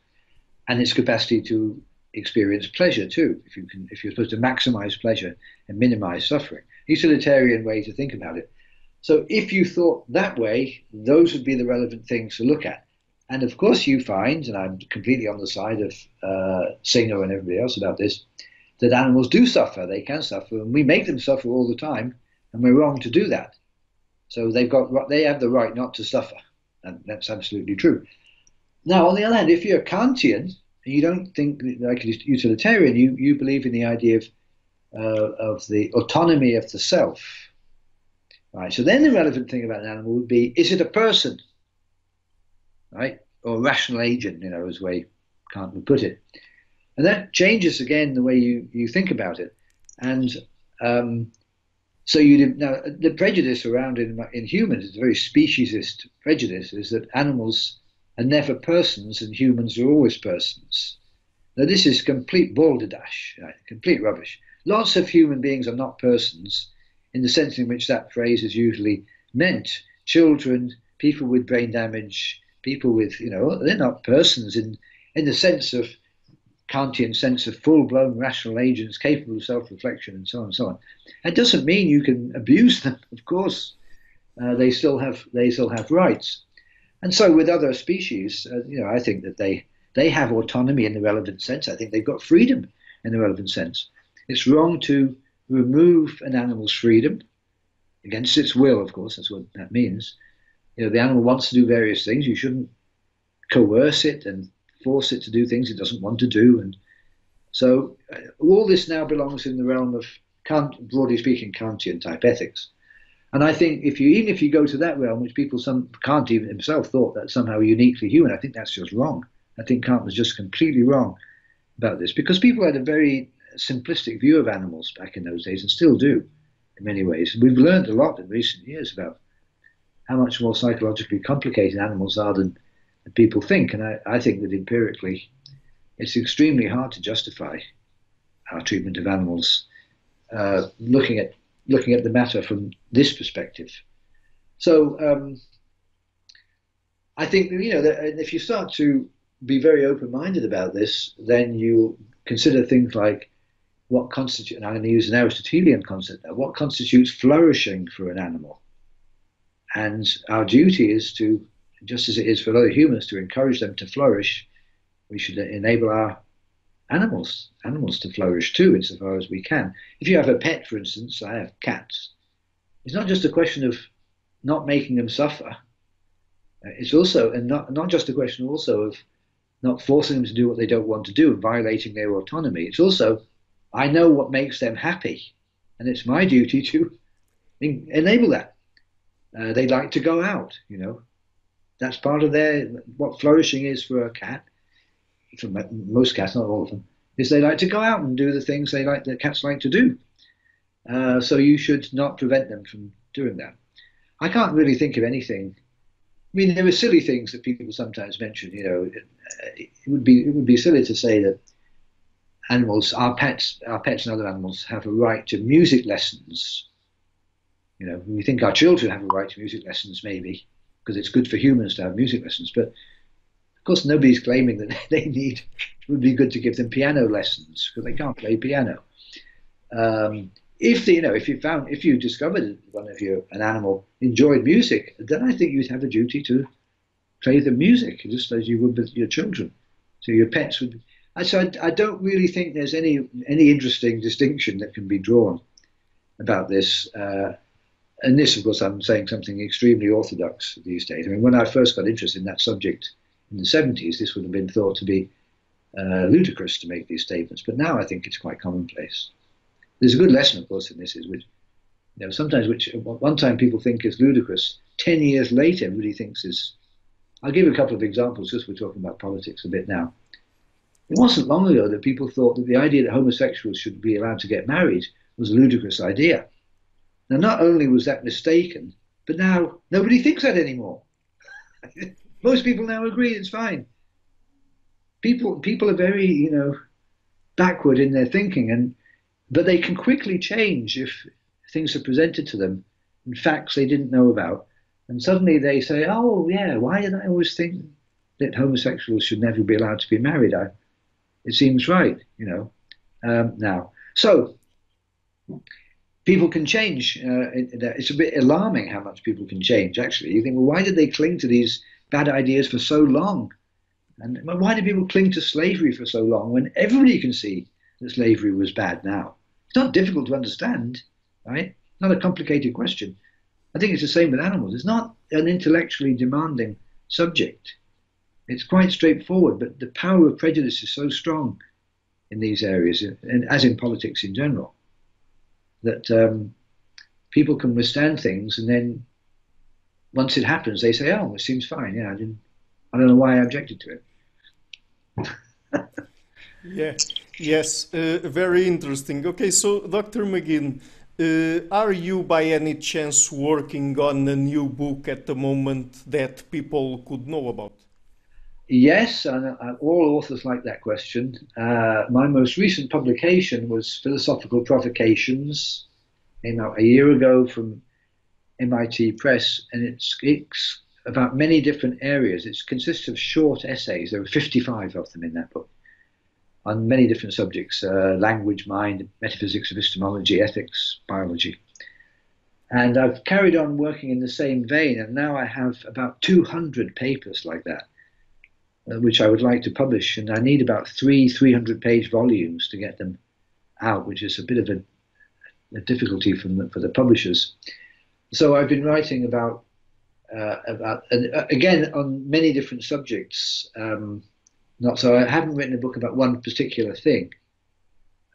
And its capacity to experience pleasure too, if you're supposed to maximize pleasure and minimize suffering. utilitarian way to think about it. So if you thought that way, those would be the relevant things to look at. And of course you find, and I'm completely on the side of Singer and everybody else about this, that animals do suffer, they can suffer, and we make them suffer all the time, and we're wrong to do that. So they have the right not to suffer, and that's absolutely true. Now, on the other hand, if you're Kantian, and you don't think like a utilitarian, you believe in the idea of the autonomy of the self. Right, so then the relevant thing about an animal would be, is it a person? Right? Or a rational agent, as way Kant would put it. And that changes again the way you think about it. And so now the prejudice around in humans is a very speciesist prejudice, is that animals are never persons and humans are always persons. Now this is complete balderdash, right? Complete rubbish. Lots of human beings are not persons in the sense in which that phrase is usually meant. Children, people with brain damage, people with, they're not persons in the sense of Kantian sense of full-blown rational agents capable of self-reflection and so on and so on. That doesn't mean you can abuse them. Of course, they still have rights. And so with other species, I think that they have autonomy in the relevant sense. I think they've got freedom in the relevant sense. It's wrong to remove an animal's freedom against its will, of course, that's what that means. The animal wants to do various things. You shouldn't coerce it and force it to do things it doesn't want to do. And so all this now belongs in the realm of Kant, broadly speaking, Kantian type ethics. And I think even if you go to that realm, which Kant even himself thought that somehow uniquely human, I think that's just wrong. I think Kant was just completely wrong about this, because people had a very simplistic view of animals back in those days, and still do in many ways. We've learned a lot in recent years about how much more psychologically complicated animals are than people think. And I think that empirically it's extremely hard to justify our treatment of animals looking at the matter from this perspective. So I think that if you start to be very open-minded about this, then you consider things like what constitutes, and I'm going to use an Aristotelian concept now, what constitutes flourishing for an animal. And our duty is to, just as it is for other humans, to encourage them to flourish. We should enable our animals to flourish too, insofar as we can. If you have a pet, for instance, I have cats, it's not just a question of not making them suffer. It's also, and not just a question also of not forcing them to do what they don't want to do and violating their autonomy. It's also, I know what makes them happy, and it's my duty to enable that. They like to go out, That's part of what flourishing is for a cat. For most cats, not all of them, is they like to go out and do the things that cats like to do. So you should not prevent them from doing that. I can't really think of anything. I mean, there are silly things that people sometimes mention. It would be silly to say that animals, our pets and other animals have a right to music lessons. We think our children have a right to music lessons, maybe, because it's good for humans to have music lessons. But of course, nobody's claiming that it would be good to give them piano lessons, because they can't play piano. If you discovered an animal enjoyed music, then I think you'd have a duty to play the music, just as you would with your children. So your pets would. So I don't really think there's any interesting distinction that can be drawn about this. And this, of course, I'm saying something extremely orthodox these days. I mean, when I first got interested in that subject in the 70s, this would have been thought to be ludicrous to make these statements. But now I think it's quite commonplace. There's a good lesson, of course, in this, is which, sometimes which at one time people think is ludicrous, 10 years later everybody thinks is. I'll give a couple of examples, just we're talking about politics a bit now. It wasn't long ago that people thought that the idea that homosexuals should be allowed to get married was a ludicrous idea. Now, not only was that mistaken, but now nobody thinks that anymore. Most people now agree it's fine. People are very, backward in their thinking, but they can quickly change if things are presented to them and facts they didn't know about, and suddenly they say, "Oh, yeah, why did I always think that homosexuals should never be allowed to be married? It seems right, now." So people can change. It's a bit alarming how much people can change, actually. You think, well, why did they cling to these bad ideas for so long? And why do people cling to slavery for so long when everybody can see that slavery was bad now? It's not difficult to understand, right? Not a complicated question. I think it's the same with animals. It's not an intellectually demanding subject. It's quite straightforward, but the power of prejudice is so strong in these areas, and as in politics in general, that people can withstand things, and then once it happens, they say, "Oh, it seems fine. Yeah, I don't know why I objected to it." Yeah, yes, very interesting. Okay, so Dr. McGinn, are you by any chance working on a new book at the moment that people could know about? Yes, and all authors like that question. My most recent publication was Philosophical Provocations, came out a year ago from MIT Press, and it's about many different areas. It consists of short essays. There are 55 of them in that book on many different subjects: language, mind, metaphysics, epistemology, ethics, biology. And I've carried on working in the same vein, and now I have about 200 papers like that, which I would like to publish. And I need about 300-page volumes to get them out, which is a bit of a difficulty for the publishers. So I've been writing about again, on many different subjects. So I haven't written a book about one particular thing.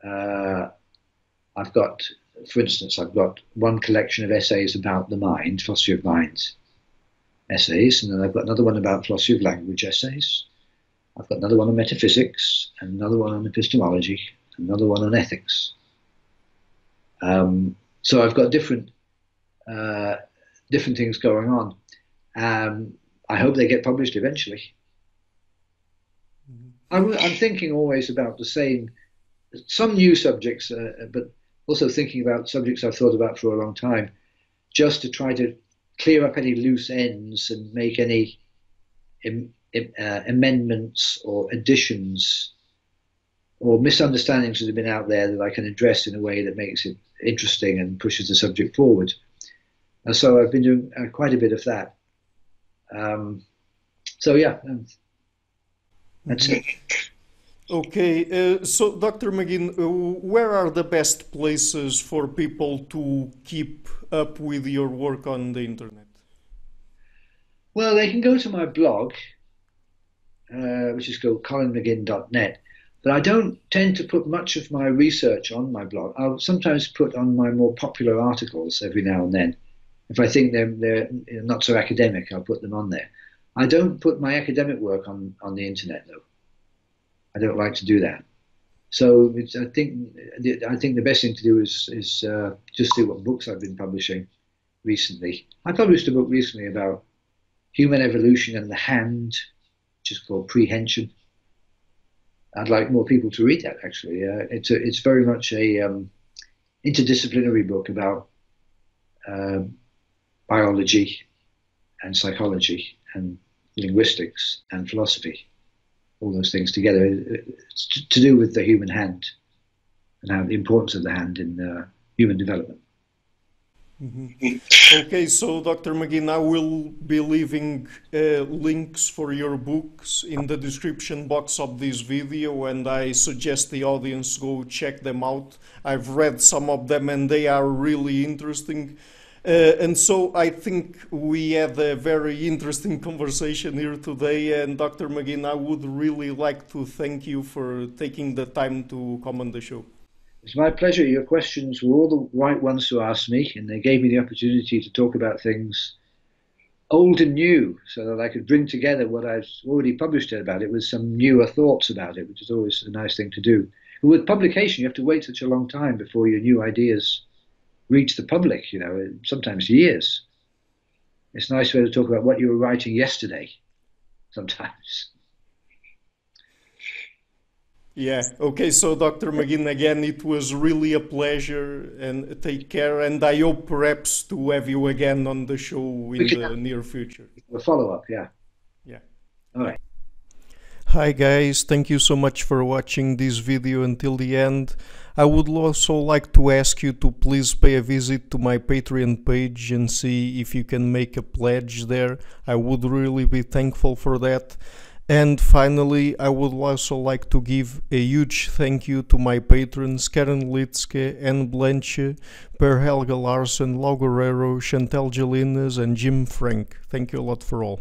I've got, for instance, I've got one collection of essays about the mind, philosophy of mind essays, and then I've got another one about philosophy of language essays. I've got another one on metaphysics, and another one on epistemology, and another one on ethics. So I've got different things going on. I hope they get published eventually. I'm thinking always about some new subjects, but also thinking about subjects I've thought about for a long time, just to try to clear up any loose ends and make any amendments or additions or misunderstandings that have been out there that I can address in a way that makes it interesting and pushes the subject forward. So I've been doing quite a bit of that. So yeah, that's it. Okay, so Dr. McGinn, where are the best places for people to keep up with your work on the internet? Well, they can go to my blog, which is called colinmcginn.net. But I don't tend to put much of my research on my blog. I'll sometimes put on my more popular articles every now and then. If I think they're not so academic, I'll put them on there. I don't put my academic work on the internet, though. I don't like to do that. So I think the best thing to do is just see what books I've been publishing recently. I published a book recently about human evolution and the hand, which is called Prehension. I'd like more people to read that, actually. It's very much a interdisciplinary book about biology and psychology and linguistics and philosophy, all those things together. It's to do with the human hand and how the importance of the hand in human development. Mm-hmm. Okay, so Dr. McGinn, I will be leaving links for your books in the description box of this video, and I suggest the audience go check them out. I've read some of them and they are really interesting. And so I think we had a very interesting conversation here today, and Dr. McGinn, I would really like to thank you for taking the time to come on the show. It's my pleasure. Your questions were all the right ones to ask me, and they gave me the opportunity to talk about things old and new, so that I could bring together what I've already published about it with some newer thoughts about it, which is always a nice thing to do. But with publication, you have to wait such a long time before your new ideas reach the public, sometimes years. It's nice to be able to talk about what you were writing yesterday, sometimes. Yeah, okay, so Dr. McGinn, again, it was really a pleasure, and take care, and I hope perhaps to have you again on the show in the near future. A follow-up, yeah. Yeah. All right. Hi guys, thank you so much for watching this video until the end. I would also like to ask you to please pay a visit to my Patreon page and see if you can make a pledge there. I would really be thankful for that. And finally, I would also like to give a huge thank you to my patrons Karen Litzke, Anne Blanche, Per Helga Larsen, Lau Guerrero, Chantal Gelinas and Jim Frank. Thank you a lot for all.